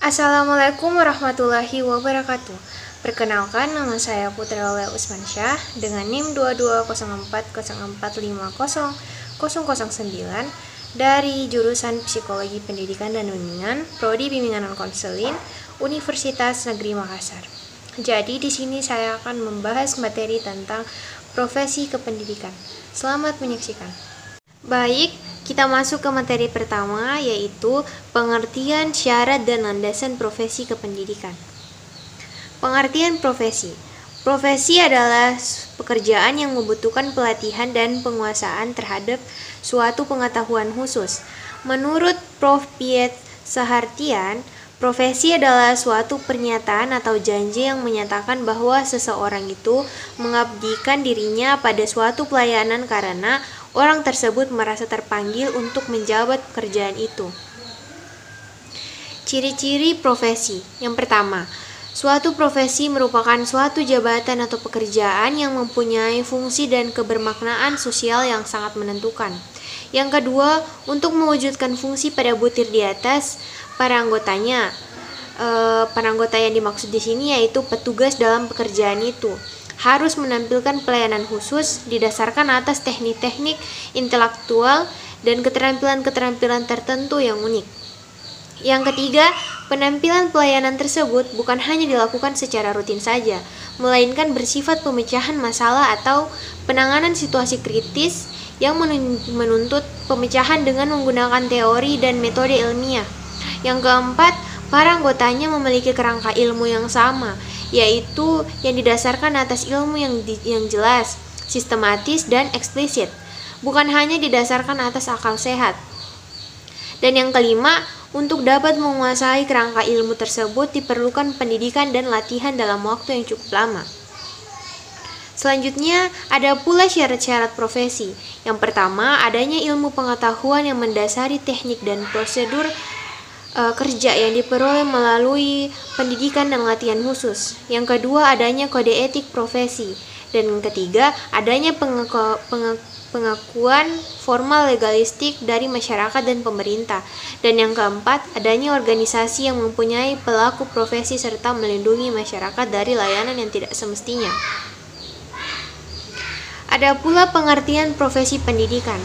Assalamualaikum warahmatullahi wabarakatuh. Perkenalkan, nama saya Putri Aulia Usmansyah dengan NIM 220404500009 dari jurusan Psikologi Pendidikan dan Bimbingan, Prodi Bimbingan dan Konseling, Universitas Negeri Makassar. Jadi di sini saya akan membahas materi tentang profesi kependidikan. Selamat menyaksikan. Baik, kita masuk ke materi pertama, yaitu pengertian, syarat, dan landasan profesi kependidikan. Pengertian profesi. Profesi adalah pekerjaan yang membutuhkan pelatihan dan penguasaan terhadap suatu pengetahuan khusus. Menurut Prof. Piet Sahartian, profesi adalah suatu pernyataan atau janji yang menyatakan bahwa seseorang itu mengabdikan dirinya pada suatu pelayanan karena orang tersebut merasa terpanggil untuk menjabat pekerjaan itu. Ciri-ciri profesi. Yang pertama, suatu profesi merupakan suatu jabatan atau pekerjaan yang mempunyai fungsi dan kebermaknaan sosial yang sangat menentukan. Yang kedua, untuk mewujudkan fungsi pada butir di atas, para anggota yang dimaksud di sini yaitu petugas dalam pekerjaan itu harus menampilkan pelayanan khusus didasarkan atas teknik-teknik intelektual dan keterampilan-keterampilan tertentu yang unik. Yang ketiga, penampilan pelayanan tersebut bukan hanya dilakukan secara rutin saja, melainkan bersifat pemecahan masalah atau penanganan situasi kritis yang menuntut pemecahan dengan menggunakan teori dan metode ilmiah. Yang keempat, para anggotanya memiliki kerangka ilmu yang sama, yaitu yang didasarkan atas ilmu yang jelas, sistematis, dan eksplisit, bukan hanya didasarkan atas akal sehat. Dan yang kelima, untuk dapat menguasai kerangka ilmu tersebut diperlukan pendidikan dan latihan dalam waktu yang cukup lama. Selanjutnya, ada pula syarat-syarat profesi. Yang pertama, adanya ilmu pengetahuan yang mendasari teknik dan prosedur kerja yang diperoleh melalui pendidikan dan latihan khusus. Yang kedua, adanya kode etik profesi. Dan yang ketiga, adanya pengakuan formal legalistik dari masyarakat dan pemerintah. Dan yang keempat, adanya organisasi yang mempunyai pelaku profesi serta melindungi masyarakat dari layanan yang tidak semestinya. Ada pula pengertian profesi pendidikan.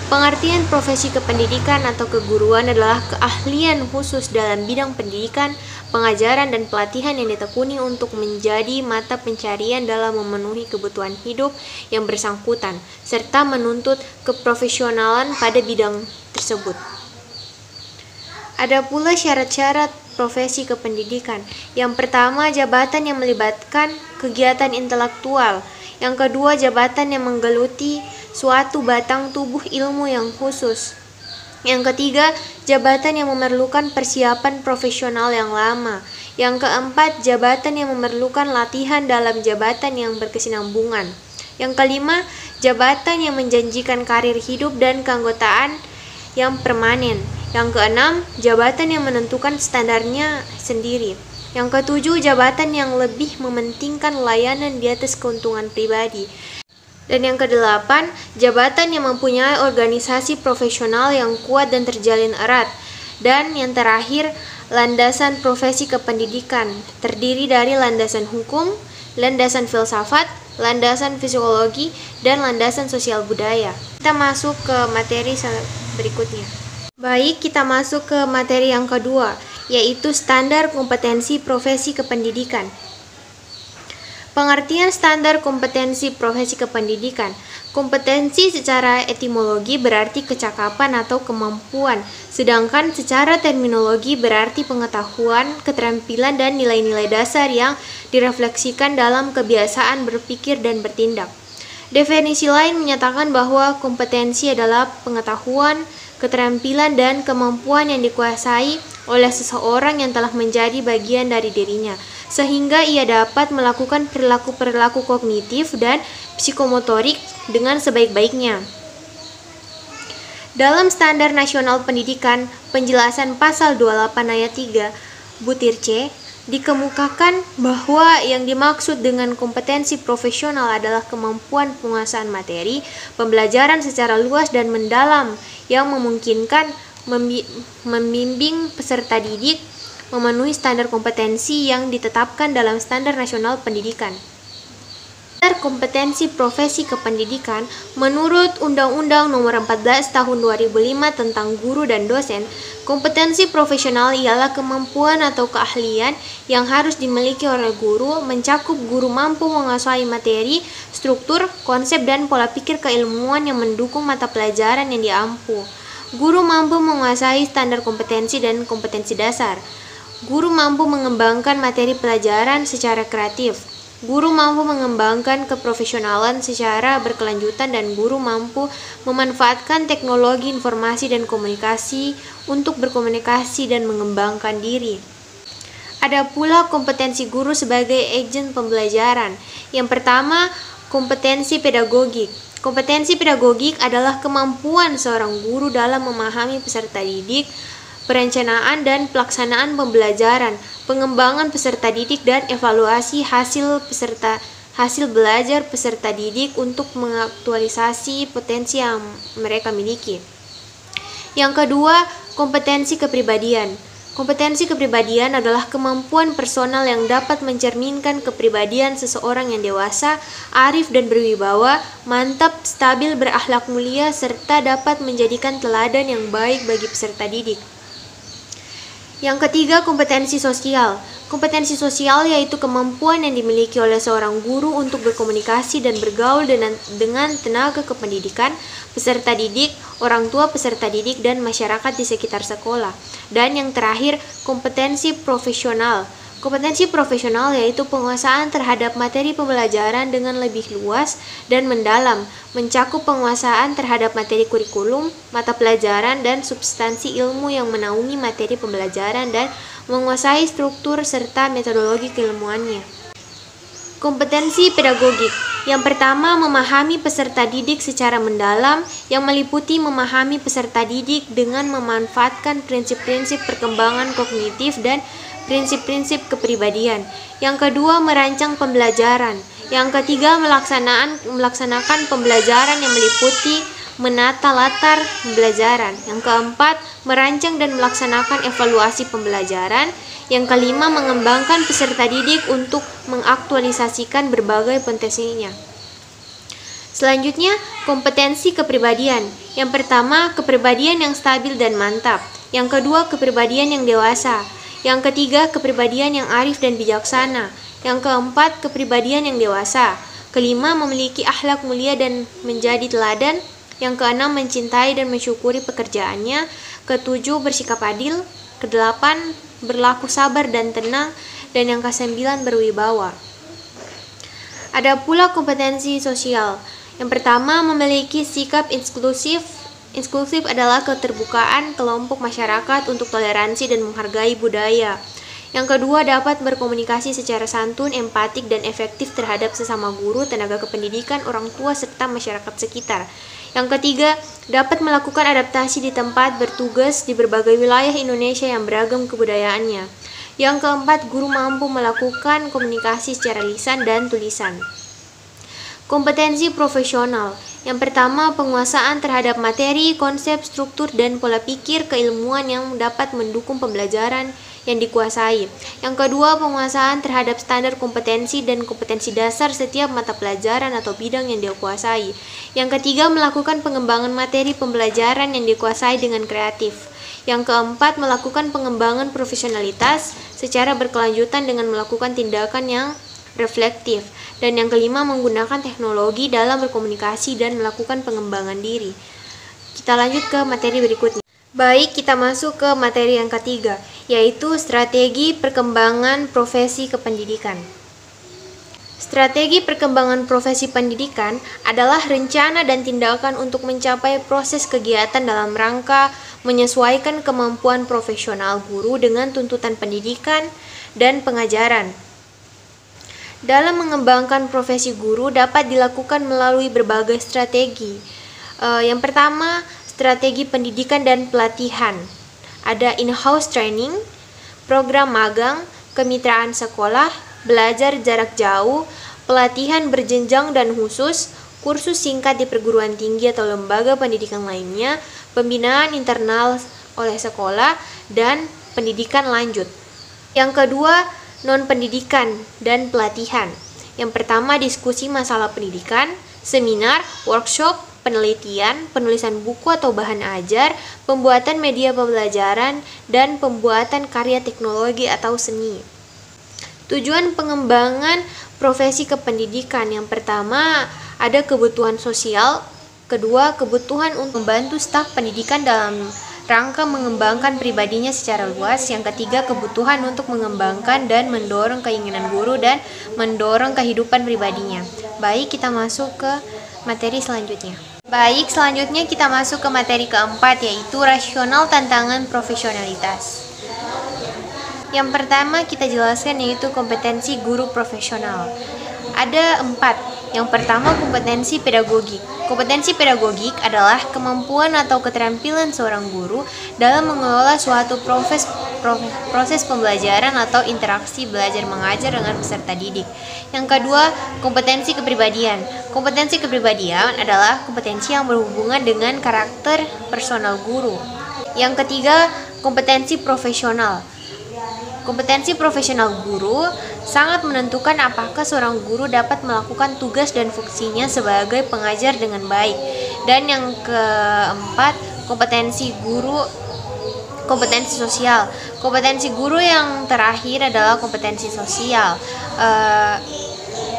Pengertian profesi kependidikan atau keguruan adalah keahlian khusus dalam bidang pendidikan, pengajaran, dan pelatihan yang ditekuni untuk menjadi mata pencarian dalam memenuhi kebutuhan hidup yang bersangkutan, serta menuntut keprofesionalan pada bidang tersebut. Ada pula syarat-syarat profesi kependidikan. Yang pertama, jabatan yang melibatkan kegiatan intelektual. Yang kedua, jabatan yang menggeluti suatu batang tubuh ilmu yang khusus. Yang ketiga, jabatan yang memerlukan persiapan profesional yang lama. Yang keempat, jabatan yang memerlukan latihan dalam jabatan yang berkesinambungan. Yang kelima, jabatan yang menjanjikan karir hidup dan keanggotaan yang permanen. Yang keenam, jabatan yang menentukan standarnya sendiri. Yang ketujuh, jabatan yang lebih mementingkan layanan di atas keuntungan pribadi. Dan yang kedelapan, jabatan yang mempunyai organisasi profesional yang kuat dan terjalin erat. Dan yang terakhir, landasan profesi kependidikan terdiri dari landasan hukum, landasan filsafat, landasan psikologi, dan landasan sosial budaya. Kita masuk ke materi berikutnya. Baik, kita masuk ke materi yang kedua, yaitu standar kompetensi profesi kependidikan. Pengertian standar kompetensi profesi kependidikan. Kompetensi secara etimologi berarti kecakapan atau kemampuan, sedangkan secara terminologi berarti pengetahuan, keterampilan, dan nilai-nilai dasar yang direfleksikan dalam kebiasaan berpikir dan bertindak. Definisi lain menyatakan bahwa kompetensi adalah pengetahuan, keterampilan, dan kemampuan yang dikuasai oleh seseorang yang telah menjadi bagian dari dirinya, sehingga ia dapat melakukan perilaku-perilaku kognitif dan psikomotorik dengan sebaik-baiknya. Dalam Standar Nasional Pendidikan, penjelasan pasal 28 ayat 3, butir C, dikemukakan bahwa yang dimaksud dengan kompetensi profesional adalah kemampuan penguasaan materi, pembelajaran secara luas dan mendalam yang memungkinkan membimbing peserta didik, memenuhi standar kompetensi yang ditetapkan dalam Standar Nasional Pendidikan. Standar kompetensi profesi kependidikan menurut Undang-Undang Nomor 14 Tahun 2005 tentang guru dan dosen, kompetensi profesional ialah kemampuan atau keahlian yang harus dimiliki oleh guru, mencakup guru mampu menguasai materi, struktur, konsep, dan pola pikir keilmuan yang mendukung mata pelajaran yang diampu. Guru mampu menguasai standar kompetensi dan kompetensi dasar. Guru mampu mengembangkan materi pelajaran secara kreatif. Guru mampu mengembangkan keprofesionalan secara berkelanjutan dan guru mampu memanfaatkan teknologi informasi dan komunikasi untuk berkomunikasi dan mengembangkan diri. Ada pula kompetensi guru sebagai agen pembelajaran. Yang pertama, kompetensi pedagogik. Kompetensi pedagogik adalah kemampuan seorang guru dalam memahami peserta didik, perencanaan dan pelaksanaan pembelajaran, pengembangan peserta didik dan evaluasi hasil belajar peserta didik untuk mengaktualisasi potensi yang mereka miliki. Yang kedua, kompetensi kepribadian. Kompetensi kepribadian adalah kemampuan personal yang dapat mencerminkan kepribadian seseorang yang dewasa, arif dan berwibawa, mantap, stabil, berakhlak mulia, serta dapat menjadikan teladan yang baik bagi peserta didik. Yang ketiga, kompetensi sosial. Kompetensi sosial yaitu kemampuan yang dimiliki oleh seorang guru untuk berkomunikasi dan bergaul dengan tenaga kependidikan, peserta didik, orang tua peserta didik, dan masyarakat di sekitar sekolah. Dan yang terakhir, kompetensi profesional. Kompetensi profesional yaitu penguasaan terhadap materi pembelajaran dengan lebih luas dan mendalam, mencakup penguasaan terhadap materi kurikulum, mata pelajaran, dan substansi ilmu yang menaungi materi pembelajaran dan menguasai struktur serta metodologi keilmuannya. Kompetensi pedagogik. Yang pertama, memahami peserta didik secara mendalam yang meliputi memahami peserta didik dengan memanfaatkan prinsip-prinsip perkembangan kognitif dan prinsip-prinsip kepribadian. Yang kedua, merancang pembelajaran. Yang ketiga, melaksanakan pembelajaran yang meliputi menata latar pembelajaran. Yang keempat, merancang dan melaksanakan evaluasi pembelajaran. Yang kelima, mengembangkan peserta didik untuk mengaktualisasikan berbagai potensinya. Selanjutnya, kompetensi kepribadian. Yang pertama, kepribadian yang stabil dan mantap. Yang kedua, kepribadian yang dewasa. Yang ketiga, kepribadian yang arif dan bijaksana. Yang keempat, kepribadian yang dewasa. Kelima, memiliki akhlak mulia dan menjadi teladan. Yang keenam, mencintai dan mensyukuri pekerjaannya. Ketujuh, bersikap adil. Kedelapan, berlaku sabar dan tenang. Dan yang kesembilan, berwibawa. Ada pula kompetensi sosial. Yang pertama, memiliki sikap inklusif. Inklusif adalah keterbukaan kelompok masyarakat untuk toleransi dan menghargai budaya. Yang kedua, dapat berkomunikasi secara santun, empatik, dan efektif terhadap sesama guru, tenaga kependidikan, orang tua, serta masyarakat sekitar. Yang ketiga, dapat melakukan adaptasi di tempat bertugas di berbagai wilayah Indonesia yang beragam kebudayaannya. Yang keempat, guru mampu melakukan komunikasi secara lisan dan tulisan. Kompetensi profesional. Yang pertama, penguasaan terhadap materi, konsep, struktur, dan pola pikir keilmuan yang dapat mendukung pembelajaran yang dikuasai. Yang kedua, penguasaan terhadap standar kompetensi dan kompetensi dasar setiap mata pelajaran atau bidang yang dikuasai. Yang ketiga, melakukan pengembangan materi pembelajaran yang dikuasai dengan kreatif. Yang keempat, melakukan pengembangan profesionalitas secara berkelanjutan dengan melakukan tindakan yang reflektif. Dan yang kelima, menggunakan teknologi dalam berkomunikasi dan melakukan pengembangan diri. Kita lanjut ke materi berikutnya. Baik, kita masuk ke materi yang ketiga, yaitu strategi perkembangan profesi kependidikan. Strategi perkembangan profesi pendidikan adalah rencana dan tindakan untuk mencapai proses kegiatan dalam rangka menyesuaikan kemampuan profesional guru dengan tuntutan pendidikan dan pengajaran. Dalam mengembangkan profesi guru dapat dilakukan melalui berbagai strategi. Yang pertama, strategi pendidikan dan pelatihan. Ada in-house training, program magang, kemitraan sekolah, belajar jarak jauh, pelatihan berjenjang dan khusus, kursus singkat di perguruan tinggi atau lembaga pendidikan lainnya, pembinaan internal oleh sekolah, dan pendidikan lanjut. Yang kedua, non-pendidikan dan pelatihan. Yang pertama, diskusi masalah pendidikan, seminar, workshop, penelitian, penulisan buku atau bahan ajar, pembuatan media pembelajaran, dan pembuatan karya teknologi atau seni. Tujuan pengembangan profesi kependidikan. Yang pertama, ada kebutuhan sosial. Kedua, kebutuhan untuk membantu staf pendidikan dalam rangka mengembangkan pribadinya secara luas. Yang ketiga, kebutuhan untuk mengembangkan dan mendorong keinginan guru dan mendorong kehidupan pribadinya. Baik, kita masuk ke materi selanjutnya. Baik, selanjutnya kita masuk ke materi keempat, yaitu rasional tantangan profesionalitas. Yang pertama kita jelaskan yaitu kompetensi guru profesional. Ada 4. Yang pertama, kompetensi pedagogik. Kompetensi pedagogik adalah kemampuan atau keterampilan seorang guru dalam mengelola suatu proses pembelajaran atau interaksi belajar mengajar dengan peserta didik. Yang kedua, kompetensi kepribadian. Kompetensi kepribadian adalah kompetensi yang berhubungan dengan karakter personal guru. Yang ketiga, kompetensi profesional. Kompetensi profesional guru sangat menentukan apakah seorang guru dapat melakukan tugas dan fungsinya sebagai pengajar dengan baik. Dan yang keempat, kompetensi sosial. Kompetensi guru yang terakhir adalah kompetensi sosial.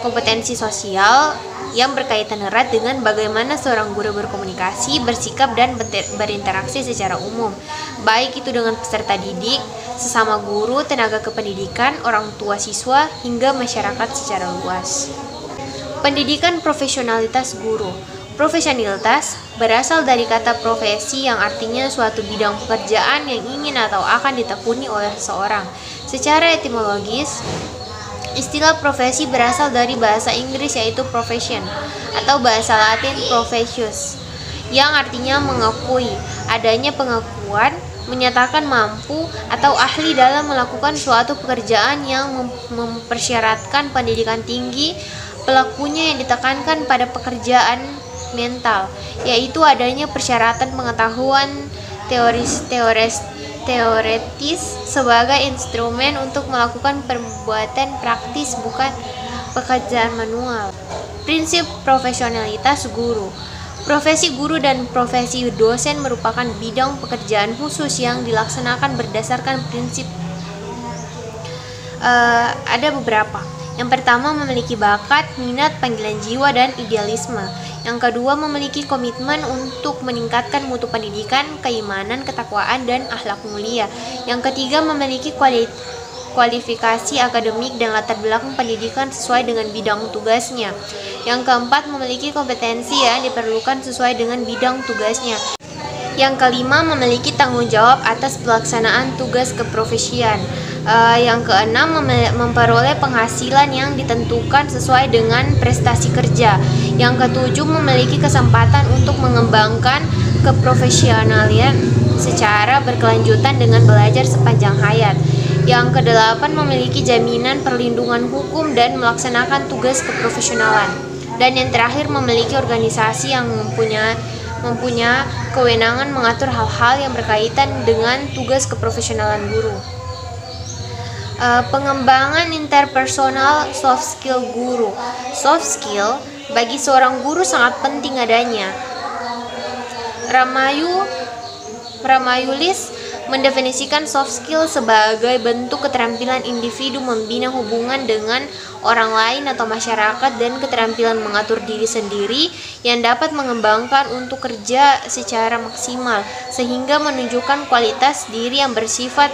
Kompetensi sosial yang berkaitan erat dengan bagaimana seorang guru berkomunikasi, bersikap, dan berinteraksi secara umum, baik itu dengan peserta didik, sesama guru, tenaga kependidikan, orang tua siswa, hingga masyarakat secara luas. Pendidikan profesionalitas guru. Profesionalitas berasal dari kata profesi yang artinya suatu bidang pekerjaan yang ingin atau akan ditekuni oleh seseorang. Secara etimologis, istilah profesi berasal dari bahasa Inggris yaitu profession atau bahasa Latin professius yang artinya mengakui. Adanya pengakuan menyatakan mampu atau ahli dalam melakukan suatu pekerjaan yang mempersyaratkan pendidikan tinggi. Pelakunya yang ditekankan pada pekerjaan mental, yaitu adanya persyaratan pengetahuan teoretis sebagai instrumen untuk melakukan perbuatan praktis, bukan pekerjaan manual. Prinsip profesionalitas guru. Profesi guru dan profesi dosen merupakan bidang pekerjaan khusus yang dilaksanakan berdasarkan prinsip. Ada beberapa. Yang pertama, memiliki bakat, minat, panggilan jiwa, dan idealisme. Yang kedua, memiliki komitmen untuk meningkatkan mutu pendidikan, keimanan, ketakwaan, dan akhlak mulia. Yang ketiga, memiliki kualifikasi akademik dan latar belakang pendidikan sesuai dengan bidang tugasnya. Yang keempat, memiliki kompetensi yang diperlukan sesuai dengan bidang tugasnya. Yang kelima, memiliki tanggung jawab atas pelaksanaan tugas keprofesian. Yang keenam, memperoleh penghasilan yang ditentukan sesuai dengan prestasi kerja. Yang ketujuh, memiliki kesempatan untuk mengembangkan keprofesionalan secara berkelanjutan dengan belajar sepanjang hayat. Yang kedelapan, memiliki jaminan perlindungan hukum dan melaksanakan tugas keprofesionalan. Dan yang terakhir, memiliki organisasi yang mempunyai kewenangan mengatur hal-hal yang berkaitan dengan tugas keprofesionalan guru. Pengembangan interpersonal soft skill guru. Soft skill bagi seorang guru sangat penting adanya. Ramayulis mendefinisikan soft skill sebagai bentuk keterampilan individu membina hubungan dengan orang lain atau masyarakat dan keterampilan mengatur diri sendiri yang dapat mengembangkan untuk kerja secara maksimal sehingga menunjukkan kualitas diri yang bersifat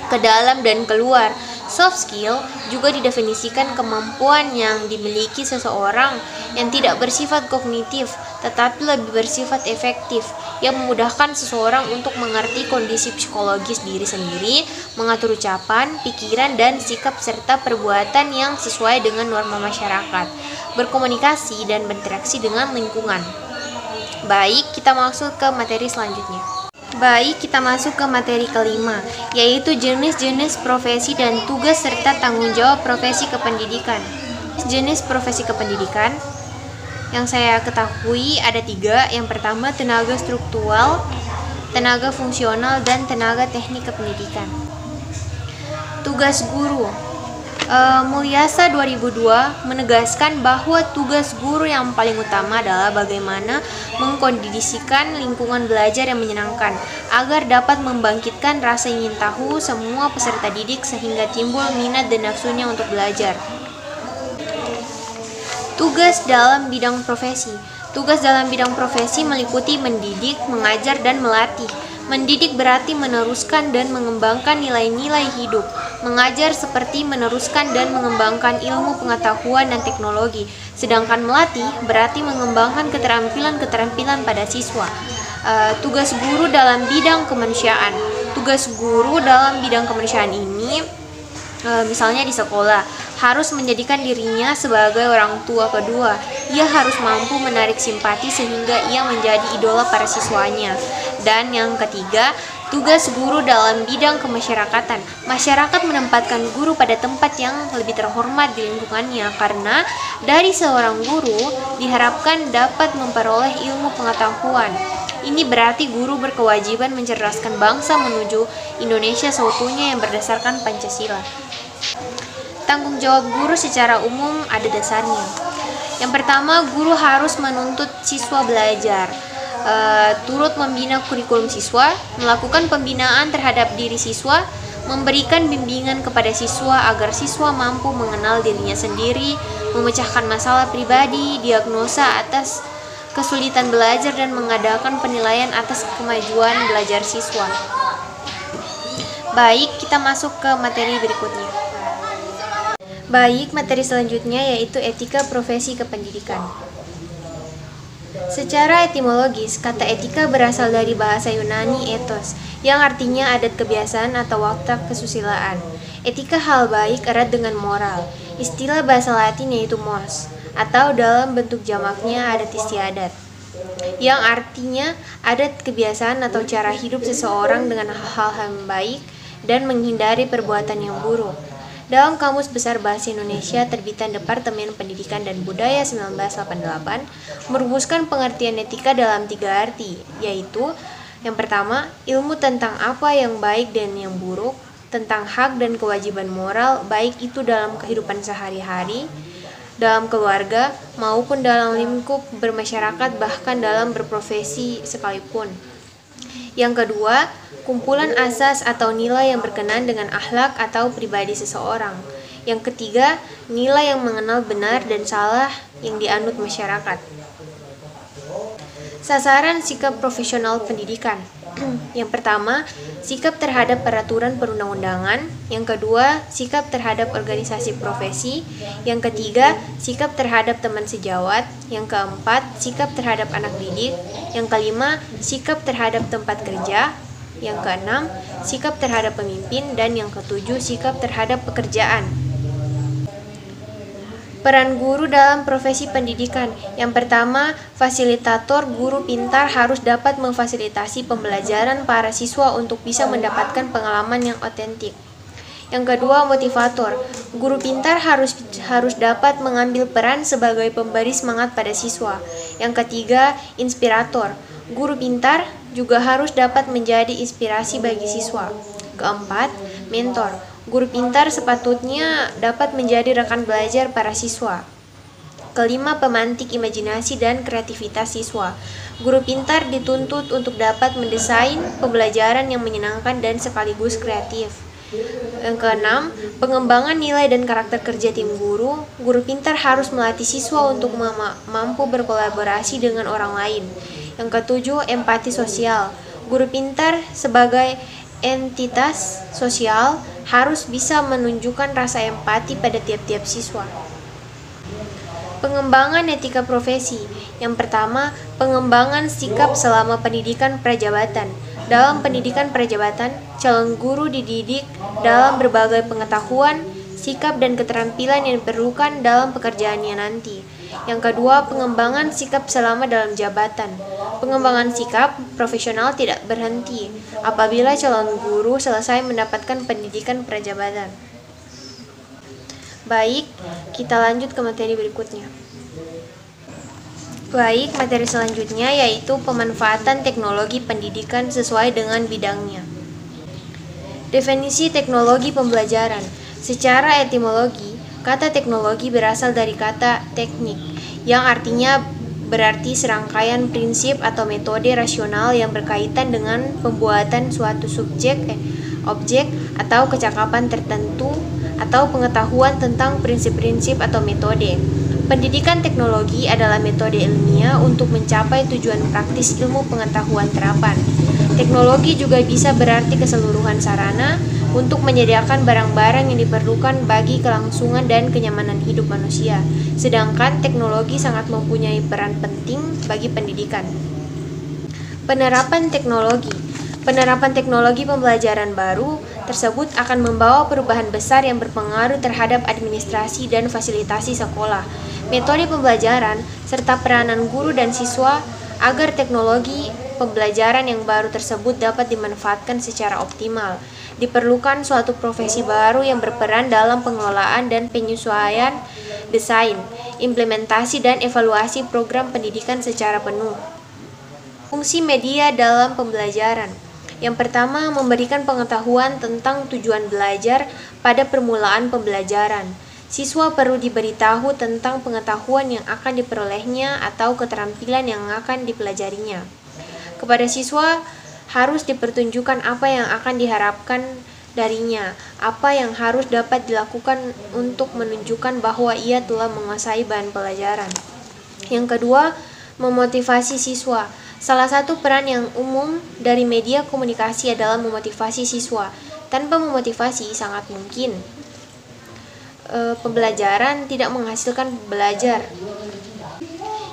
ke dalam dan keluar. Soft skill juga didefinisikan kemampuan yang dimiliki seseorang yang tidak bersifat kognitif tetapi lebih bersifat efektif, yang memudahkan seseorang untuk mengerti kondisi psikologis diri sendiri, mengatur ucapan, pikiran, dan sikap serta perbuatan yang sesuai dengan norma masyarakat, berkomunikasi dan berinteraksi dengan lingkungan. Baik, kita masuk ke materi selanjutnya. Baik, kita masuk ke materi kelima, yaitu jenis-jenis profesi dan tugas serta tanggung jawab profesi kependidikan. Jenis profesi kependidikan yang saya ketahui ada 3. Yang pertama, tenaga struktural, tenaga fungsional, dan tenaga teknik kependidikan. Tugas guru. Mulyasa 2002 menegaskan bahwa tugas guru yang paling utama adalah bagaimana mengkondisikan lingkungan belajar yang menyenangkan agar dapat membangkitkan rasa ingin tahu semua peserta didik sehingga timbul minat dan nafsunya untuk belajar. Tugas dalam bidang profesi. Tugas dalam bidang profesi meliputi mendidik, mengajar, dan melatih. Mendidik berarti meneruskan dan mengembangkan nilai-nilai hidup. Mengajar seperti meneruskan dan mengembangkan ilmu pengetahuan dan teknologi. Sedangkan melatih berarti mengembangkan keterampilan-keterampilan pada siswa. Tugas guru dalam bidang kemanusiaan. Tugas guru dalam bidang kemanusiaan ini misalnya di sekolah, harus menjadikan dirinya sebagai orang tua kedua. Ia harus mampu menarik simpati sehingga ia menjadi idola para siswanya. Dan yang ketiga, tugas guru dalam bidang kemasyarakatan. Masyarakat menempatkan guru pada tempat yang lebih terhormat di lingkungannya karena dari seorang guru diharapkan dapat memperoleh ilmu pengetahuan. Ini berarti guru berkewajiban mencerdaskan bangsa menuju Indonesia seutuhnya yang berdasarkan Pancasila. Tanggung jawab guru secara umum ada dasarnya. Yang pertama, guru harus menuntut siswa belajar, turut membina kurikulum siswa, melakukan pembinaan terhadap diri siswa, memberikan bimbingan kepada siswa agar siswa mampu mengenal dirinya sendiri, memecahkan masalah pribadi, diagnosa atas kesulitan belajar, dan mengadakan penilaian atas kemajuan belajar siswa. Baik, kita masuk ke materi berikutnya. Baik, materi selanjutnya yaitu etika profesi kependidikan. Secara etimologis, kata etika berasal dari bahasa Yunani ethos, yang artinya adat kebiasaan atau watak kesusilaan. Etika hal baik erat dengan moral. Istilah bahasa Latin yaitu mors, atau dalam bentuk jamaknya adat istiadat, yang artinya adat kebiasaan atau cara hidup seseorang dengan hal-hal yang baik dan menghindari perbuatan yang buruk. Dalam Kamus Besar Bahasa Indonesia terbitan Departemen Pendidikan dan Budaya 1988 merumuskan pengertian etika dalam 3 arti, yaitu yang pertama, ilmu tentang apa yang baik dan yang buruk, tentang hak dan kewajiban moral, baik itu dalam kehidupan sehari-hari, dalam keluarga, maupun dalam lingkup bermasyarakat, bahkan dalam berprofesi sekalipun. Yang kedua, kumpulan asas atau nilai yang berkenan dengan akhlak atau pribadi seseorang. Yang ketiga, nilai yang mengenal benar dan salah yang dianut masyarakat. Sasaran sikap profesional pendidikan. Yang pertama, sikap terhadap peraturan perundang-undangan. Yang kedua, sikap terhadap organisasi profesi. Yang ketiga, sikap terhadap teman sejawat. Yang keempat, sikap terhadap anak didik. Yang kelima, sikap terhadap tempat kerja. Yang keenam, sikap terhadap pemimpin. Dan yang ketujuh, sikap terhadap pekerjaan. Peran guru dalam profesi pendidikan. Yang pertama, fasilitator guru pintar harus dapat memfasilitasi pembelajaran para siswa untuk bisa mendapatkan pengalaman yang otentik. Yang kedua, motivator. Guru pintar harus dapat mengambil peran sebagai pemberi semangat pada siswa. Yang ketiga, inspirator. Guru pintar juga harus dapat menjadi inspirasi bagi siswa. Keempat, mentor. Guru pintar sepatutnya dapat menjadi rekan belajar para siswa. Kelima, pemantik imajinasi dan kreativitas siswa. Guru pintar dituntut untuk dapat mendesain pembelajaran yang menyenangkan dan sekaligus kreatif. Yang keenam, pengembangan nilai dan karakter kerja tim guru. Guru pintar harus melatih siswa untuk mampu berkolaborasi dengan orang lain. Yang ketujuh, empati sosial. Guru pintar sebagai entitas sosial harus bisa menunjukkan rasa empati pada tiap-tiap siswa. Pengembangan etika profesi. Yang pertama, pengembangan sikap selama pendidikan prajabatan. Dalam pendidikan prajabatan, calon guru dididik dalam berbagai pengetahuan, sikap dan keterampilan yang diperlukan dalam pekerjaannya nanti. Yang kedua, pengembangan sikap selama dalam jabatan. Pengembangan sikap profesional tidak berhenti apabila calon guru selesai mendapatkan pendidikan prajabatan. Baik, kita lanjut ke materi berikutnya. Baik, materi selanjutnya yaitu pemanfaatan teknologi pendidikan sesuai dengan bidangnya. Definisi teknologi pembelajaran. Secara etimologi, kata teknologi berasal dari kata teknik, yang artinya berarti serangkaian prinsip atau metode rasional yang berkaitan dengan pembuatan suatu objek, atau kecakapan tertentu, atau pengetahuan tentang prinsip-prinsip atau metode. Pendidikan teknologi adalah metode ilmiah untuk mencapai tujuan praktis ilmu pengetahuan terapan. Teknologi juga bisa berarti keseluruhan sarana untuk menyediakan barang-barang yang diperlukan bagi kelangsungan dan kenyamanan hidup manusia. Sedangkan teknologi sangat mempunyai peran penting bagi pendidikan. Penerapan teknologi. Penerapan teknologi pembelajaran baru tersebut akan membawa perubahan besar yang berpengaruh terhadap administrasi dan fasilitasi sekolah, metode pembelajaran, serta peranan guru dan siswa agar teknologi pembelajaran yang baru tersebut dapat dimanfaatkan secara optimal. Diperlukan suatu profesi baru yang berperan dalam pengelolaan dan penyesuaian desain, implementasi, dan evaluasi program pendidikan secara penuh. Fungsi media dalam pembelajaran. Yang pertama, memberikan pengetahuan tentang tujuan belajar pada permulaan pembelajaran. Siswa perlu diberitahu tentang pengetahuan yang akan diperolehnya atau keterampilan yang akan dipelajarinya. Kepada siswa harus dipertunjukkan apa yang akan diharapkan darinya, apa yang harus dapat dilakukan untuk menunjukkan bahwa ia telah menguasai bahan pelajaran. Yang kedua, memotivasi siswa. Salah satu peran yang umum dari media komunikasi adalah memotivasi siswa. Tanpa memotivasi, sangat mungkin pembelajaran tidak menghasilkan belajar.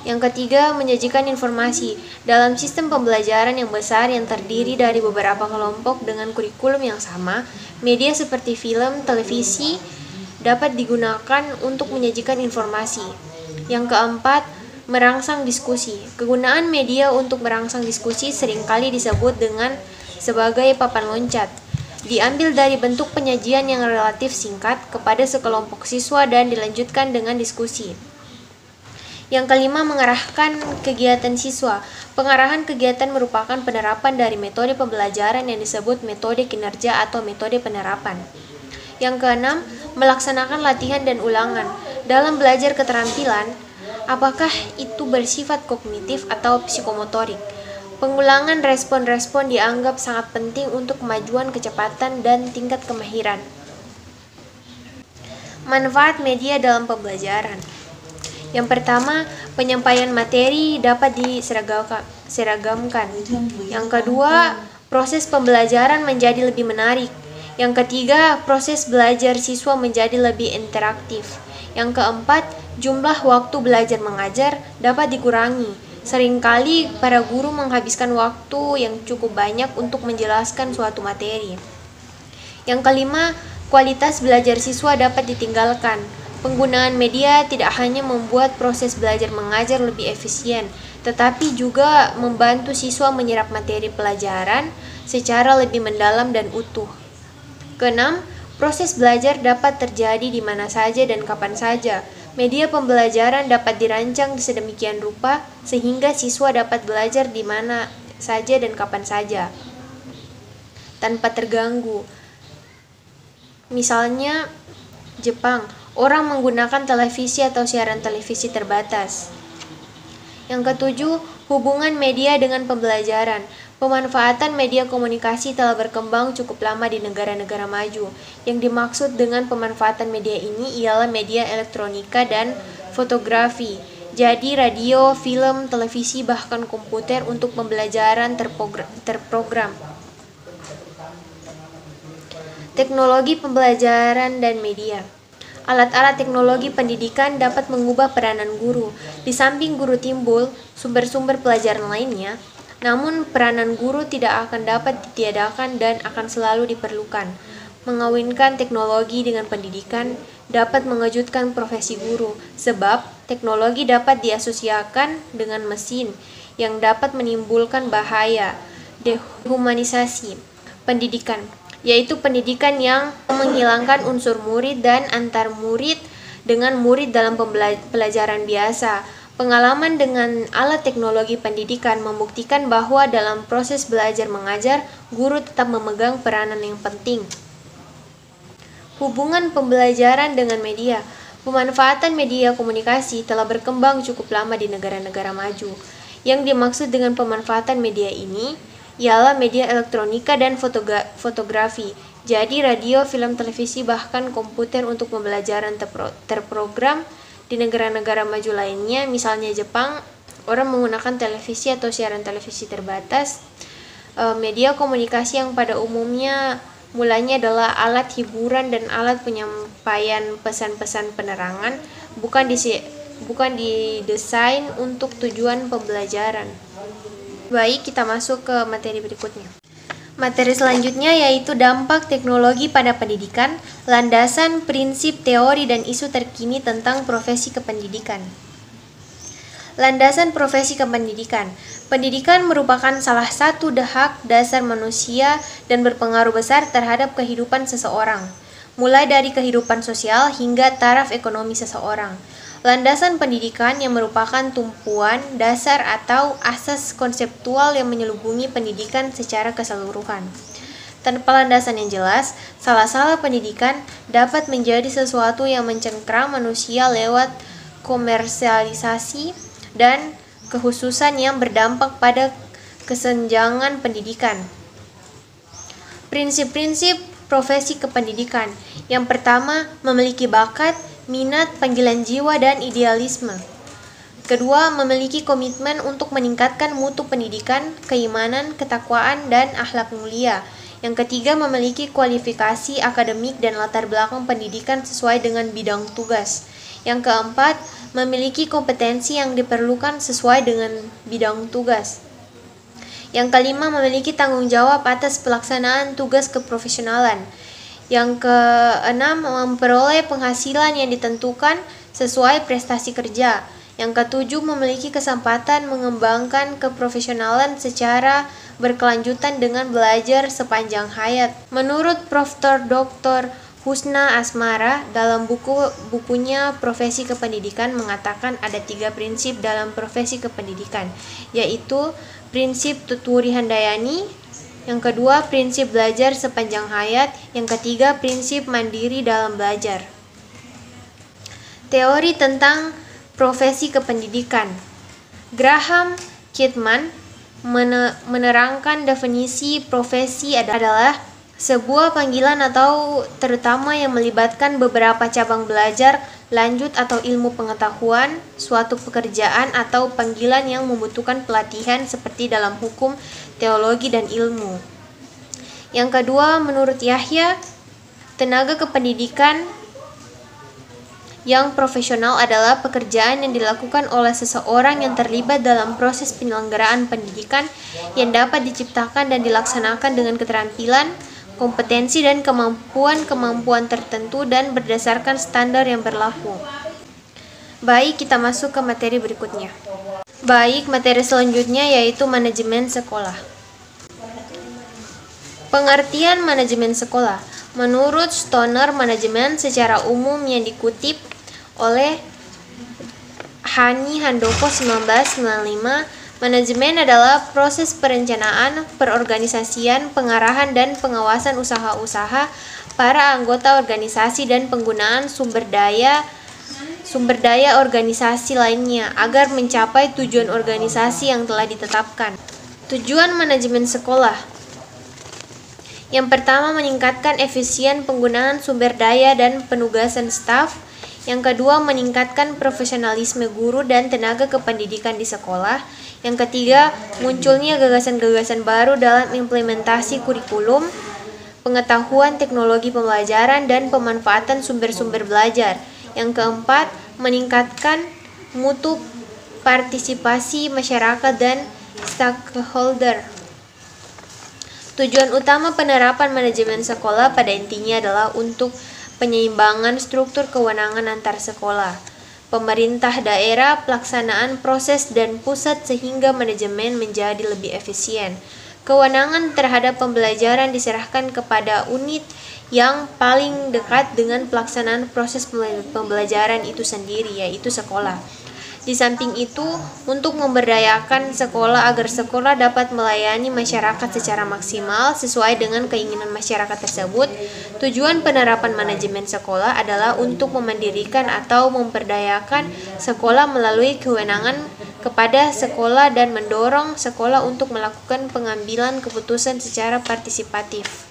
Yang ketiga, menyajikan informasi. Dalam sistem pembelajaran yang besar yang terdiri dari beberapa kelompok dengan kurikulum yang sama, media seperti film, televisi dapat digunakan untuk menyajikan informasi. Yang keempat, merangsang diskusi. Kegunaan media untuk merangsang diskusi seringkali disebut dengan sebagai papan loncat. Diambil dari bentuk penyajian yang relatif singkat kepada sekelompok siswa dan dilanjutkan dengan diskusi. Yang kelima, mengarahkan kegiatan siswa. Pengarahan kegiatan merupakan penerapan dari metode pembelajaran yang disebut metode kinerja atau metode penerapan. Yang keenam, melaksanakan latihan dan ulangan. Dalam belajar keterampilan, apakah itu bersifat kognitif atau psikomotorik, pengulangan respon-respon dianggap sangat penting untuk kemajuan kecepatan dan tingkat kemahiran. Manfaat media dalam pembelajaran. Yang pertama, penyampaian materi dapat diseragamkan. Yang kedua, proses pembelajaran menjadi lebih menarik. Yang ketiga, proses belajar siswa menjadi lebih interaktif. Yang keempat, jumlah waktu belajar mengajar dapat dikurangi. Seringkali para guru menghabiskan waktu yang cukup banyak untuk menjelaskan suatu materi. Yang kelima, kualitas belajar siswa dapat ditinggalkan. Penggunaan media tidak hanya membuat proses belajar mengajar lebih efisien, tetapi juga membantu siswa menyerap materi pelajaran secara lebih mendalam dan utuh. Keenam, proses belajar dapat terjadi di mana saja dan kapan saja. Media pembelajaran dapat dirancang sedemikian rupa sehingga siswa dapat belajar di mana saja dan kapan saja, tanpa terganggu. Misalnya, Jepang, orang menggunakan televisi atau siaran televisi terbatas. Yang ketujuh, hubungan media dengan pembelajaran. Pemanfaatan media komunikasi telah berkembang cukup lama di negara-negara maju. Yang dimaksud dengan pemanfaatan media ini ialah media elektronika dan fotografi. Jadi radio, film, televisi, bahkan komputer untuk pembelajaran terprogram. Teknologi pembelajaran dan media. Alat-alat teknologi pendidikan dapat mengubah peranan guru. Di samping guru timbul sumber-sumber pelajaran lainnya, namun peranan guru tidak akan dapat ditiadakan dan akan selalu diperlukan. Mengawinkan teknologi dengan pendidikan dapat mengejutkan profesi guru, sebab teknologi dapat diasosiasikan dengan mesin yang dapat menimbulkan bahaya. Dehumanisasi pendidikan, yaitu pendidikan yang menghilangkan unsur murid dan antar murid dengan murid dalam pelajaran biasa. Pengalaman dengan alat teknologi pendidikan membuktikan bahwa dalam proses belajar mengajar, guru tetap memegang peranan yang penting. Hubungan pembelajaran dengan media. Pemanfaatan media komunikasi telah berkembang cukup lama di negara-negara maju. Yang dimaksud dengan pemanfaatan media ini ialah media elektronika dan fotografi. Jadi radio, film, televisi, bahkan komputer untuk pembelajaran terprogram. Di negara-negara maju lainnya, misalnya Jepang, orang menggunakan televisi atau siaran televisi terbatas. Media komunikasi yang pada umumnya mulanya adalah alat hiburan dan alat penyampaian pesan-pesan penerangan, bukan didesain untuk tujuan pembelajaran. Baik, kita masuk ke materi berikutnya. Materi selanjutnya yaitu dampak teknologi pada pendidikan, landasan, prinsip, teori, dan isu terkini tentang profesi kependidikan. Landasan profesi kependidikan. Pendidikan merupakan salah satu hak dasar manusia dan berpengaruh besar terhadap kehidupan seseorang, mulai dari kehidupan sosial hingga taraf ekonomi seseorang. Landasan pendidikan yang merupakan tumpuan dasar atau asas konseptual yang menyelubungi pendidikan secara keseluruhan. Tanpa landasan yang jelas, salah-salah pendidikan dapat menjadi sesuatu yang mencengkram manusia lewat komersialisasi dan kekhususan yang berdampak pada kesenjangan pendidikan. Prinsip-prinsip profesi kependidikan. Yang pertama, memiliki bakat, minat, panggilan jiwa, dan idealisme. Kedua, memiliki komitmen untuk meningkatkan mutu pendidikan, keimanan, ketakwaan, dan akhlak mulia. Yang ketiga, memiliki kualifikasi akademik dan latar belakang pendidikan sesuai dengan bidang tugas. Yang keempat, memiliki kompetensi yang diperlukan sesuai dengan bidang tugas. Yang kelima, memiliki tanggung jawab atas pelaksanaan tugas keprofesionalan. Yang keenam, memperoleh penghasilan yang ditentukan sesuai prestasi kerja. Yang ketujuh, memiliki kesempatan mengembangkan keprofesionalan secara berkelanjutan dengan belajar sepanjang hayat. Menurut Prof. Dr. Husna Asmara, dalam bukunya Profesi Kependidikan mengatakan ada 3 prinsip dalam profesi kependidikan, yaitu prinsip Tuturi Handayani, yang kedua prinsip belajar sepanjang hayat, yang ketiga prinsip mandiri dalam belajar. Teori tentang profesi kependidikan. Graham Chapman menerangkan definisi profesi adalah sebuah panggilan atau terutama yang melibatkan beberapa cabang belajar lanjut atau ilmu pengetahuan, suatu pekerjaan atau panggilan yang membutuhkan pelatihan seperti dalam hukum, teologi, dan ilmu. Yang kedua, menurut Yahya, tenaga kependidikan yang profesional adalah pekerjaan yang dilakukan oleh seseorang yang terlibat dalam proses penyelenggaraan pendidikan yang dapat diciptakan dan dilaksanakan dengan keterampilan, kompetensi, dan kemampuan tertentu dan berdasarkan standar yang berlaku. Baik, kita masuk ke materi berikutnya. Baik, materi selanjutnya yaitu manajemen sekolah. Pengertian manajemen sekolah. Menurut Stoner, manajemen secara umum yang dikutip oleh Hani Handoko 1995, manajemen adalah proses perencanaan, perorganisasian, pengarahan, dan pengawasan usaha-usaha para anggota organisasi dan penggunaan sumber daya organisasi lainnya agar mencapai tujuan organisasi yang telah ditetapkan. Tujuan manajemen sekolah. Yang pertama, meningkatkan efisien penggunaan sumber daya dan penugasan staf. Yang kedua, meningkatkan profesionalisme guru dan tenaga kependidikan di sekolah. Yang ketiga, munculnya gagasan-gagasan baru dalam implementasi kurikulum, pengetahuan teknologi pembelajaran, dan pemanfaatan sumber-sumber belajar. Yang keempat, meningkatkan mutu partisipasi masyarakat dan stakeholder. Tujuan utama penerapan manajemen sekolah pada intinya adalah untuk penyeimbangan struktur kewenangan antar sekolah, pemerintah daerah, pelaksanaan proses, dan pusat sehingga manajemen menjadi lebih efisien. Kewenangan terhadap pembelajaran diserahkan kepada unit yang paling dekat dengan pelaksanaan proses pembelajaran itu sendiri, yaitu sekolah. Di samping itu, untuk memberdayakan sekolah agar sekolah dapat melayani masyarakat secara maksimal sesuai dengan keinginan masyarakat tersebut, tujuan penerapan manajemen sekolah adalah untuk memandirikan atau memberdayakan sekolah melalui kewenangan kepada sekolah dan mendorong sekolah untuk melakukan pengambilan keputusan secara partisipatif.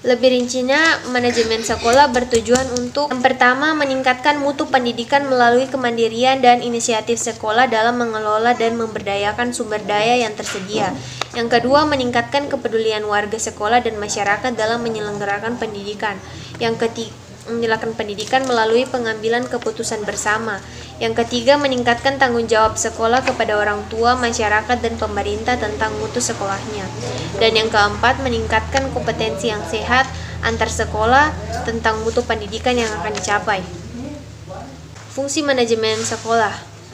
Lebih rincinya, manajemen sekolah bertujuan untuk yang pertama, meningkatkan mutu pendidikan melalui kemandirian dan inisiatif sekolah dalam mengelola dan memberdayakan sumber daya yang tersedia. Yang kedua, meningkatkan kepedulian warga sekolah dan masyarakat dalam menyelenggarakan pendidikan. Yang ketiga, menyelenggarakan pendidikan melalui pengambilan keputusan bersama. Yang ketiga, meningkatkan tanggung jawab sekolah kepada orang tua, masyarakat, dan pemerintah tentang mutu sekolahnya. Dan yang keempat, meningkatkan kompetensi yang sehat antar sekolah tentang mutu pendidikan yang akan dicapai. Fungsi manajemen sekolah.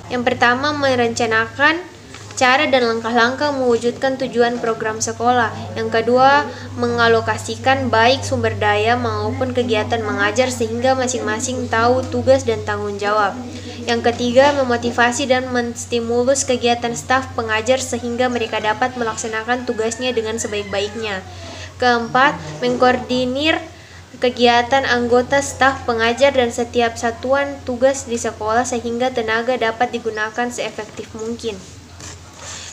Yang pertama, merencanakan cara dan langkah-langkah mewujudkan tujuan program sekolah. Yang kedua, mengalokasikan baik sumber daya maupun kegiatan mengajar sehingga masing-masing tahu tugas dan tanggung jawab. Yang ketiga, memotivasi dan menstimulus kegiatan staf pengajar sehingga mereka dapat melaksanakan tugasnya dengan sebaik-baiknya. Keempat, mengkoordinir kegiatan anggota staf pengajar dan setiap satuan tugas di sekolah sehingga tenaga dapat digunakan seefektif mungkin.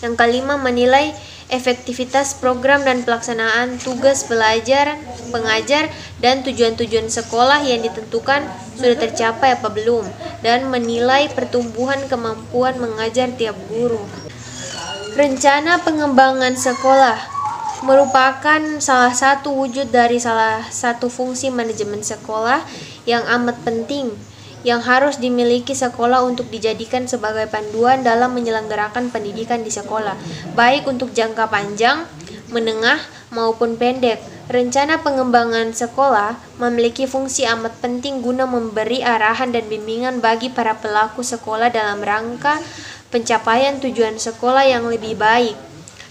Yang kelima, menilai efektivitas program dan pelaksanaan tugas belajar, pengajar, dan tujuan-tujuan sekolah yang ditentukan sudah tercapai apa belum, dan menilai pertumbuhan kemampuan mengajar tiap guru. Rencana pengembangan sekolah merupakan salah satu wujud dari salah satu fungsi manajemen sekolah yang amat penting yang harus dimiliki sekolah untuk dijadikan sebagai panduan dalam menyelenggarakan pendidikan di sekolah, baik untuk jangka panjang, menengah, maupun pendek. Rencana pengembangan sekolah memiliki fungsi amat penting guna memberi arahan dan bimbingan bagi para pelaku sekolah dalam rangka pencapaian tujuan sekolah yang lebih baik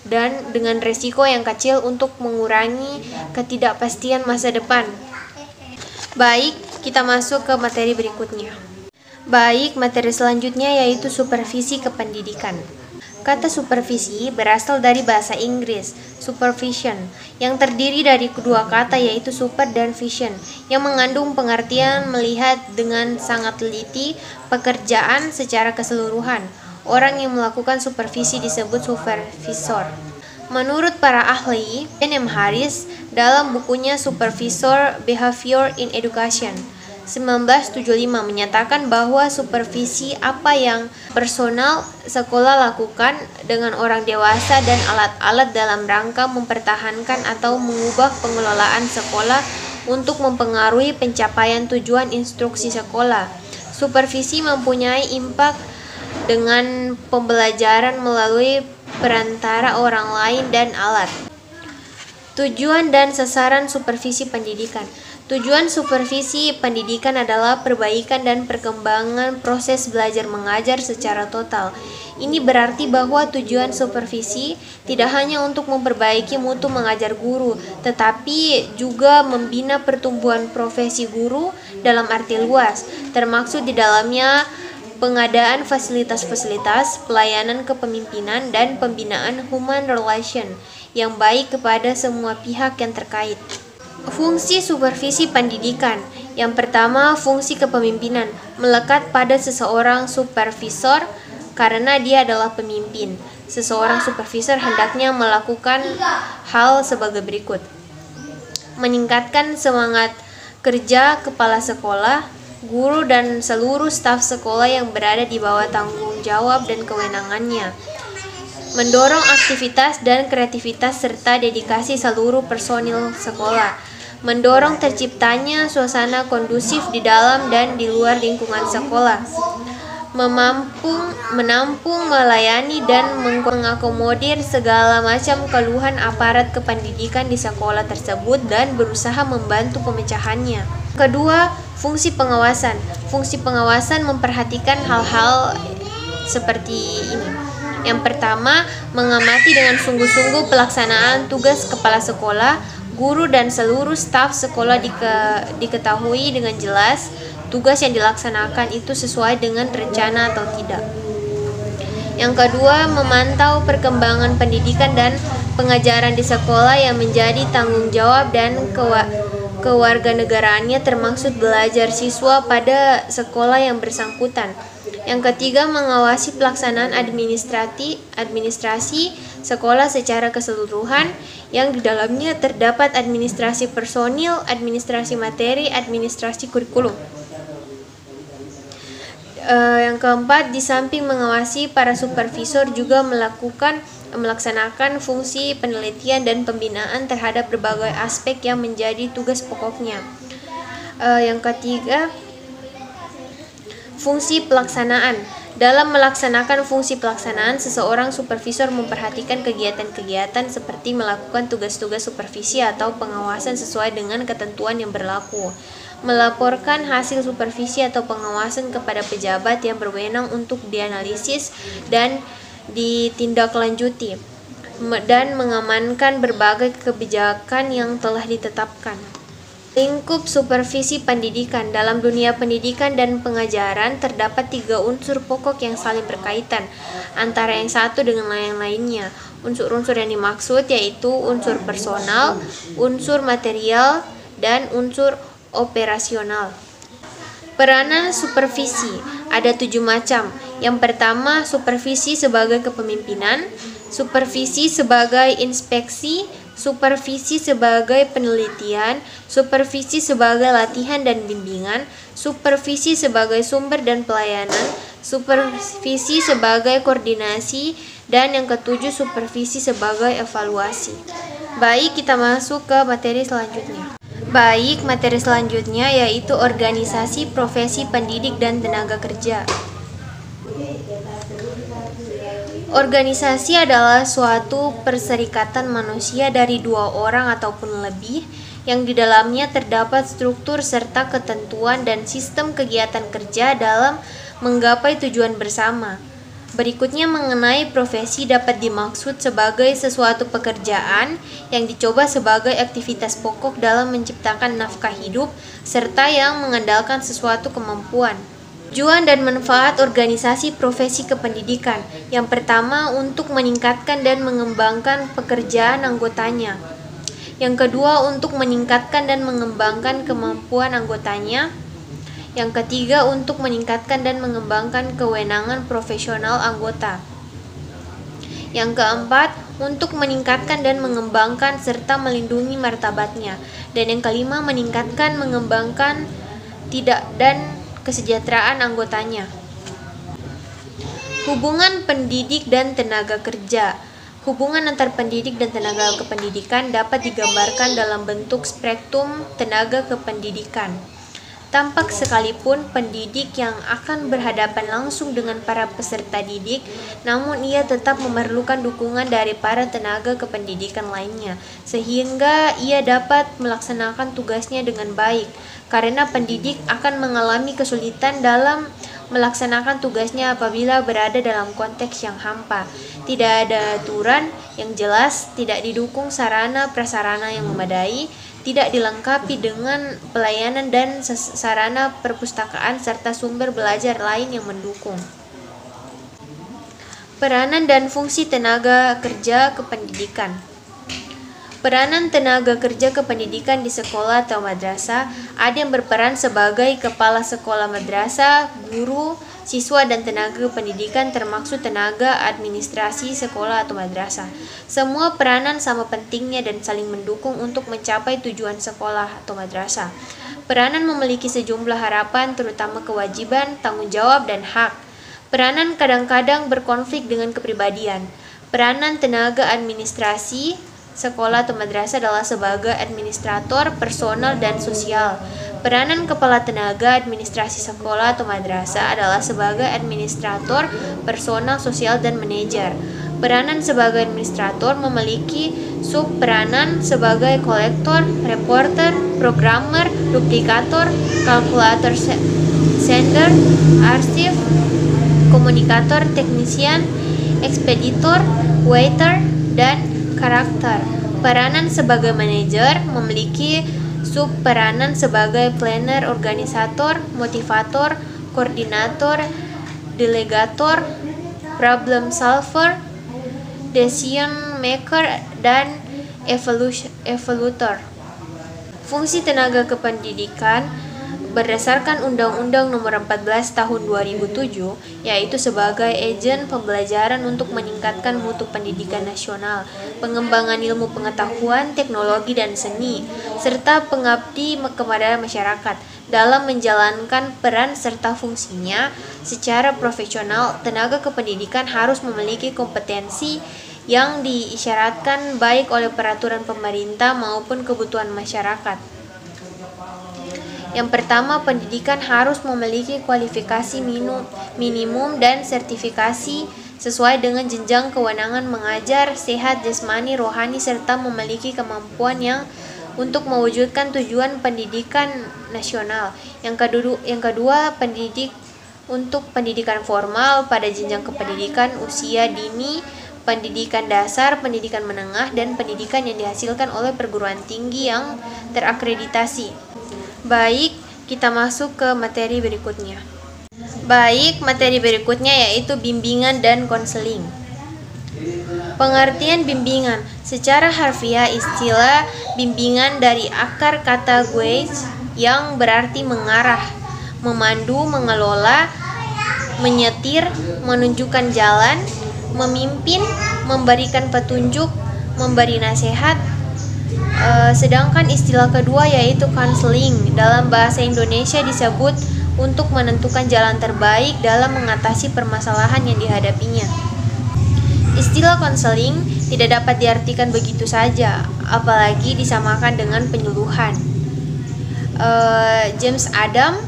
dan dengan resiko yang kecil untuk mengurangi ketidakpastian masa depan. Baik, kita masuk ke materi berikutnya. Baik, materi selanjutnya yaitu supervisi kependidikan. Kata supervisi berasal dari bahasa Inggris, supervision, yang terdiri dari kedua kata yaitu super dan vision, yang mengandung pengertian melihat dengan sangat teliti pekerjaan secara keseluruhan. Orang yang melakukan supervisi disebut supervisor. Menurut para ahli, N.M. Harris dalam bukunya Supervisor Behavior in Education 1975 menyatakan bahwa supervisi apa yang personal sekolah lakukan dengan orang dewasa dan alat-alat dalam rangka mempertahankan atau mengubah pengelolaan sekolah untuk mempengaruhi pencapaian tujuan instruksi sekolah. Supervisi mempunyai impak dengan pembelajaran melalui perantara orang lain dan alat. Tujuan dan sasaran supervisi pendidikan. Tujuan supervisi pendidikan adalah perbaikan dan perkembangan proses belajar mengajar secara total. Ini berarti bahwa tujuan supervisi tidak hanya untuk memperbaiki mutu mengajar guru, tetapi juga membina pertumbuhan profesi guru dalam arti luas, termaksud di dalamnya pengadaan fasilitas-fasilitas, pelayanan kepemimpinan, dan pembinaan human relation yang baik kepada semua pihak yang terkait. Fungsi supervisi pendidikan. Yang pertama, fungsi kepemimpinan melekat pada seseorang supervisor karena dia adalah pemimpin. Seseorang supervisor hendaknya melakukan hal sebagai berikut: meningkatkan semangat kerja kepala sekolah, guru, dan seluruh staf sekolah yang berada di bawah tanggung jawab dan kewenangannya. Mendorong aktivitas dan kreativitas serta dedikasi seluruh personil sekolah. Mendorong terciptanya suasana kondusif di dalam dan di luar lingkungan sekolah. Menampung, melayani, dan mengakomodir segala macam keluhan aparat kependidikan di sekolah tersebut dan berusaha membantu pemecahannya. Kedua, fungsi pengawasan. Fungsi pengawasan memperhatikan hal-hal seperti ini. Yang pertama, mengamati dengan sungguh-sungguh pelaksanaan tugas kepala sekolah, Guru dan seluruh staf sekolah diketahui dengan jelas tugas yang dilaksanakan itu sesuai dengan rencana atau tidak. Yang kedua, memantau perkembangan pendidikan dan pengajaran di sekolah yang menjadi tanggung jawab dan kewarganegaraannya, termaksud belajar siswa pada sekolah yang bersangkutan. Yang ketiga, mengawasi pelaksanaan administrasi sekolah secara keseluruhan yang di dalamnya terdapat administrasi personil, administrasi materi, administrasi kurikulum. Yang keempat, di samping mengawasi, para supervisor juga melaksanakan fungsi penelitian dan pembinaan terhadap berbagai aspek yang menjadi tugas pokoknya. Yang ketiga, fungsi pelaksanaan. Dalam melaksanakan fungsi pelaksanaan, seseorang supervisor memperhatikan kegiatan-kegiatan seperti melakukan tugas-tugas supervisi atau pengawasan sesuai dengan ketentuan yang berlaku, melaporkan hasil supervisi atau pengawasan kepada pejabat yang berwenang untuk dianalisis dan ditindaklanjuti, dan mengamankan berbagai kebijakan yang telah ditetapkan. Lingkup supervisi pendidikan. Dalam dunia pendidikan dan pengajaran terdapat 3 unsur pokok yang saling berkaitan antara yang satu dengan yang lainnya. Unsur-unsur yang dimaksud yaitu unsur personal, unsur material, dan unsur operasional. Peranan supervisi ada 7 macam. Yang pertama, supervisi sebagai kepemimpinan, supervisi sebagai inspeksi, supervisi sebagai penelitian, supervisi sebagai latihan dan bimbingan, supervisi sebagai sumber dan pelayanan, supervisi sebagai koordinasi, dan yang ketujuh, supervisi sebagai evaluasi. Baik, kita masuk ke materi selanjutnya. Materi selanjutnya yaitu organisasi profesi pendidik dan tenaga kerja. Organisasi adalah suatu perserikatan manusia dari 2 orang ataupun lebih yang di dalamnya terdapat struktur serta ketentuan dan sistem kegiatan kerja dalam menggapai tujuan bersama. Berikutnya, mengenai profesi dapat dimaksud sebagai sesuatu pekerjaan yang dicoba sebagai aktivitas pokok dalam menciptakan nafkah hidup serta yang mengandalkan sesuatu kemampuan. Tujuan dan manfaat organisasi profesi kependidikan. Yang pertama, untuk meningkatkan dan mengembangkan pekerjaan anggotanya. Yang kedua, untuk meningkatkan dan mengembangkan kemampuan anggotanya. Yang ketiga, untuk meningkatkan dan mengembangkan kewenangan profesional anggota. Yang keempat, untuk meningkatkan dan mengembangkan serta melindungi martabatnya. Dan yang kelima, meningkatkan, mengembangkan, dan kesejahteraan anggotanya. Hubungan pendidik dan tenaga kerja. Hubungan antar pendidik dan tenaga kependidikan dapat digambarkan dalam bentuk spektrum tenaga kependidikan. Tampak sekalipun pendidik yang akan berhadapan langsung dengan para peserta didik, namun ia tetap memerlukan dukungan dari para tenaga kependidikan lainnya, sehingga ia dapat melaksanakan tugasnya dengan baik. Karena pendidik akan mengalami kesulitan dalam melaksanakan tugasnya apabila berada dalam konteks yang hampa, tidak ada aturan yang jelas, tidak didukung sarana prasarana yang memadai, tidak dilengkapi dengan pelayanan dan sarana perpustakaan serta sumber belajar lain yang mendukung. Peranan dan fungsi tenaga kerja kependidikan. Peranan tenaga kerja kependidikan di sekolah atau madrasah ada yang berperan sebagai kepala sekolah madrasah, guru, siswa, dan tenaga pendidikan termaksud tenaga administrasi sekolah atau madrasah. Semua peranan sama pentingnya dan saling mendukung untuk mencapai tujuan sekolah atau madrasah. Peranan memiliki sejumlah harapan, terutama kewajiban, tanggung jawab, dan hak. Peranan kadang-kadang berkonflik dengan kepribadian. Peranan tenaga administrasi sekolah atau madrasah adalah sebagai administrator, personal, dan sosial. Peranan kepala tenaga administrasi sekolah atau madrasah adalah sebagai administrator, personal, sosial, dan manajer. Peranan sebagai administrator memiliki sub-peranan sebagai kolektor, reporter, programmer, duplikator, kalkulator sender, arsip, komunikator, teknisian, ekspeditor, waiter, dan karakter. Peranan sebagai manajer memiliki subperanan sebagai planner, organisator, motivator, koordinator, delegator, problem solver, decision maker, dan evaluator. Fungsi tenaga kependidikan berdasarkan Undang-Undang Nomor 14 Tahun 2007, yaitu sebagai agen pembelajaran untuk meningkatkan mutu pendidikan nasional, pengembangan ilmu pengetahuan, teknologi, dan seni, serta pengabdi kepada masyarakat. Dalam menjalankan peran serta fungsinya secara profesional, tenaga kependidikan harus memiliki kompetensi yang diisyaratkan baik oleh peraturan pemerintah maupun kebutuhan masyarakat. Yang pertama, pendidikan harus memiliki kualifikasi minimum dan sertifikasi sesuai dengan jenjang kewenangan mengajar, sehat jasmani, rohani, serta memiliki kemampuan yang untuk mewujudkan tujuan pendidikan nasional. Yang kedua, untuk pendidikan formal pada jenjang kependidikan usia dini, pendidikan dasar, pendidikan menengah, dan pendidikan yang dihasilkan oleh perguruan tinggi yang terakreditasi. Baik, kita masuk ke materi berikutnya. Materi berikutnya yaitu bimbingan dan konseling. Pengertian bimbingan. Secara harfiah, istilah bimbingan dari akar kata guides yang berarti mengarah, memandu, mengelola, menyetir, menunjukkan jalan, memimpin, memberikan petunjuk, memberi nasihat. Sedangkan istilah kedua yaitu konseling dalam bahasa Indonesia disebut untuk menentukan jalan terbaik dalam mengatasi permasalahan yang dihadapinya. Istilah konseling tidak dapat diartikan begitu saja, apalagi disamakan dengan penyuluhan. James Adam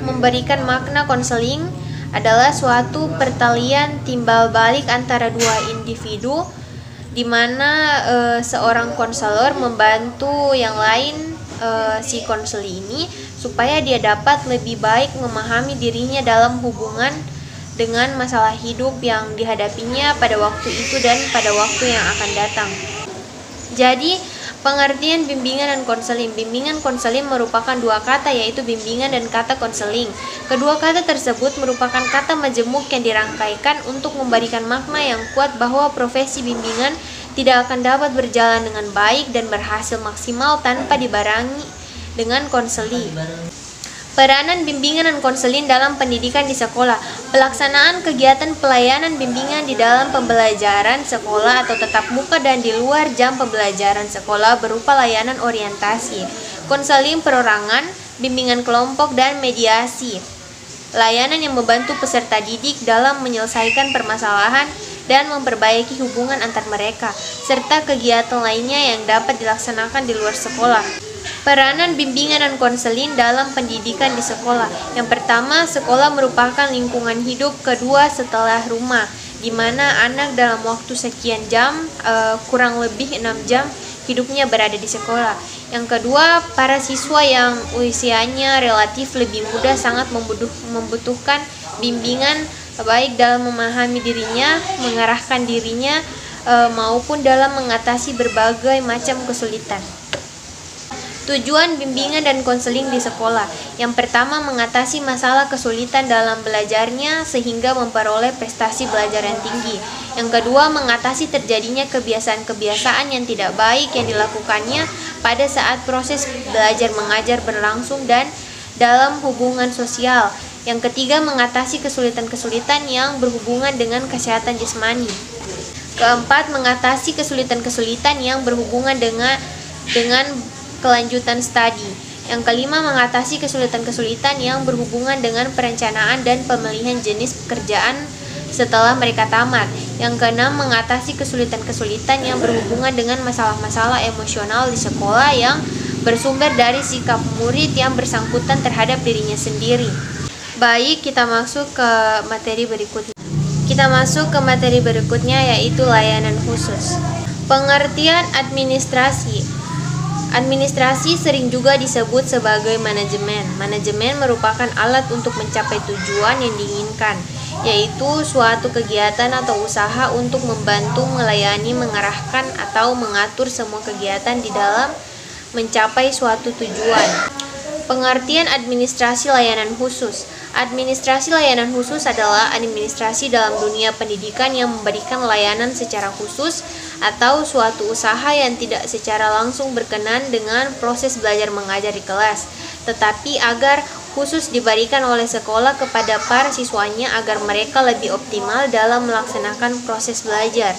memberikan makna konseling adalah suatu pertalian timbal balik antara dua individu di mana seorang konselor membantu yang lain, si konseli ini, supaya dia dapat lebih baik memahami dirinya dalam hubungan dengan masalah hidup yang dihadapinya pada waktu itu dan pada waktu yang akan datang. Jadi, pengertian bimbingan dan konseling. Bimbingan konseling merupakan dua kata, yaitu bimbingan dan kata konseling. Kedua kata tersebut merupakan kata majemuk yang dirangkaikan untuk memberikan makna yang kuat bahwa profesi bimbingan tidak akan dapat berjalan dengan baik dan berhasil maksimal tanpa dibarengi dengan konseling. Peranan bimbingan dan konseling dalam pendidikan di sekolah. Pelaksanaan kegiatan pelayanan bimbingan di dalam pembelajaran sekolah atau tatap muka dan di luar jam pembelajaran sekolah berupa layanan orientasi, konseling perorangan, bimbingan kelompok, dan mediasi. Layanan yang membantu peserta didik dalam menyelesaikan permasalahan dan memperbaiki hubungan antar mereka, serta kegiatan lainnya yang dapat dilaksanakan di luar sekolah. Peranan bimbingan dan konseling dalam pendidikan di sekolah. Yang pertama, sekolah merupakan lingkungan hidup kedua setelah rumah, di mana anak dalam waktu sekian jam, kurang lebih 6 jam, hidupnya berada di sekolah. Yang kedua, para siswa yang usianya relatif lebih muda sangat membutuhkan bimbingan baik dalam memahami dirinya, mengarahkan dirinya, maupun dalam mengatasi berbagai macam kesulitan. Tujuan bimbingan dan konseling di sekolah. Yang pertama, mengatasi masalah kesulitan dalam belajarnya sehingga memperoleh prestasi belajar yang tinggi. Yang kedua, mengatasi terjadinya kebiasaan-kebiasaan yang tidak baik yang dilakukannya pada saat proses belajar mengajar berlangsung dan dalam hubungan sosial. Yang ketiga, mengatasi kesulitan-kesulitan yang berhubungan dengan kesehatan jasmani. Keempat, mengatasi kesulitan-kesulitan yang berhubungan dengan kelanjutan studi. Yang kelima, mengatasi kesulitan-kesulitan yang berhubungan dengan perencanaan dan pemilihan jenis pekerjaan setelah mereka tamat. Yang keenam, mengatasi kesulitan-kesulitan yang berhubungan dengan masalah-masalah emosional di sekolah yang bersumber dari sikap murid yang bersangkutan terhadap dirinya sendiri. Baik, kita masuk ke materi berikutnya yaitu layanan khusus. Pengertian administrasi. Administrasi sering juga disebut sebagai manajemen. Manajemen merupakan alat untuk mencapai tujuan yang diinginkan. yaitu suatu kegiatan atau usaha untuk membantu, melayani, mengarahkan, atau mengatur semua kegiatan di dalam mencapai suatu tujuan. Pengertian administrasi layanan khusus. Administrasi layanan khusus adalah administrasi dalam dunia pendidikan yang memberikan layanan secara khusus atau suatu usaha yang tidak secara langsung berkenan dengan proses belajar mengajar di kelas, tetapi agar khusus diberikan oleh sekolah kepada para siswanya agar mereka lebih optimal dalam melaksanakan proses belajar.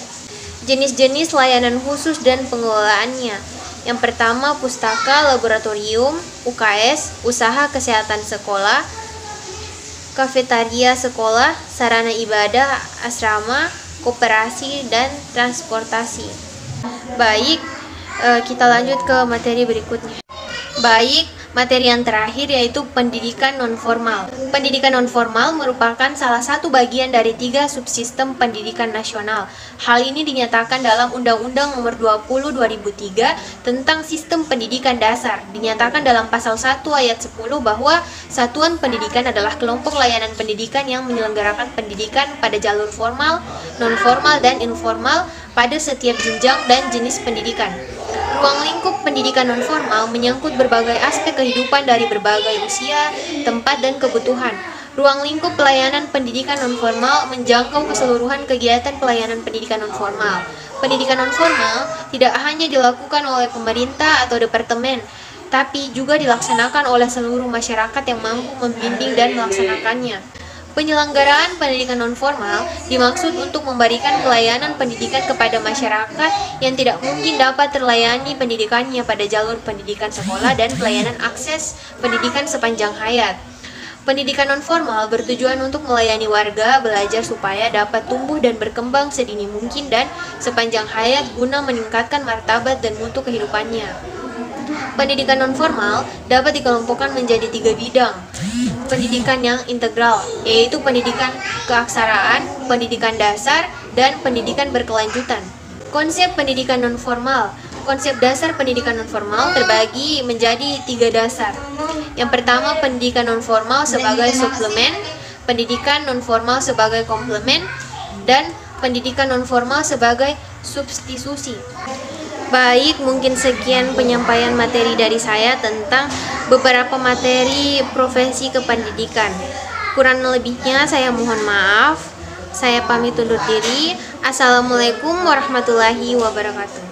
Jenis-jenis layanan khusus dan pengelolaannya. Yang pertama, pustaka, laboratorium, UKS, usaha kesehatan sekolah, kafetaria sekolah, sarana ibadah, asrama, koperasi, dan transportasi. Baik, kita lanjut ke materi berikutnya. Baik, materi yang terakhir yaitu pendidikan nonformal. Pendidikan nonformal merupakan salah satu bagian dari 3 subsistem pendidikan nasional. Hal ini dinyatakan dalam Undang-Undang Nomor 20 2003 tentang Sistem Pendidikan Dasar. Dinyatakan dalam Pasal 1 Ayat 10 bahwa satuan pendidikan adalah kelompok layanan pendidikan yang menyelenggarakan pendidikan pada jalur formal, nonformal, dan informal pada setiap jenjang dan jenis pendidikan. Ruang lingkup pendidikan nonformal menyangkut berbagai aspek kehidupan dari berbagai usia, tempat, dan kebutuhan. Ruang lingkup pelayanan pendidikan nonformal menjangkau keseluruhan kegiatan pelayanan pendidikan nonformal. Pendidikan nonformal tidak hanya dilakukan oleh pemerintah atau departemen, tapi juga dilaksanakan oleh seluruh masyarakat yang mampu membimbing dan melaksanakannya. Penyelenggaraan pendidikan nonformal dimaksud untuk memberikan pelayanan pendidikan kepada masyarakat yang tidak mungkin dapat terlayani pendidikannya pada jalur pendidikan sekolah dan pelayanan akses pendidikan sepanjang hayat. Pendidikan nonformal bertujuan untuk melayani warga belajar supaya dapat tumbuh dan berkembang sedini mungkin dan sepanjang hayat guna meningkatkan martabat dan mutu kehidupannya. Pendidikan nonformal dapat dikelompokkan menjadi 3 bidang. Pendidikan yang integral, yaitu pendidikan keaksaraan, pendidikan dasar, dan pendidikan berkelanjutan. Konsep pendidikan nonformal. Konsep dasar pendidikan nonformal terbagi menjadi 3 dasar. Yang pertama, pendidikan nonformal sebagai suplemen, pendidikan nonformal sebagai komplement, dan pendidikan nonformal sebagai substitusi. Baik, mungkin sekian penyampaian materi dari saya tentang beberapa materi profesi kependidikan. Kurang lebihnya saya mohon maaf. Saya pamit undur diri. Assalamualaikum warahmatullahi wabarakatuh.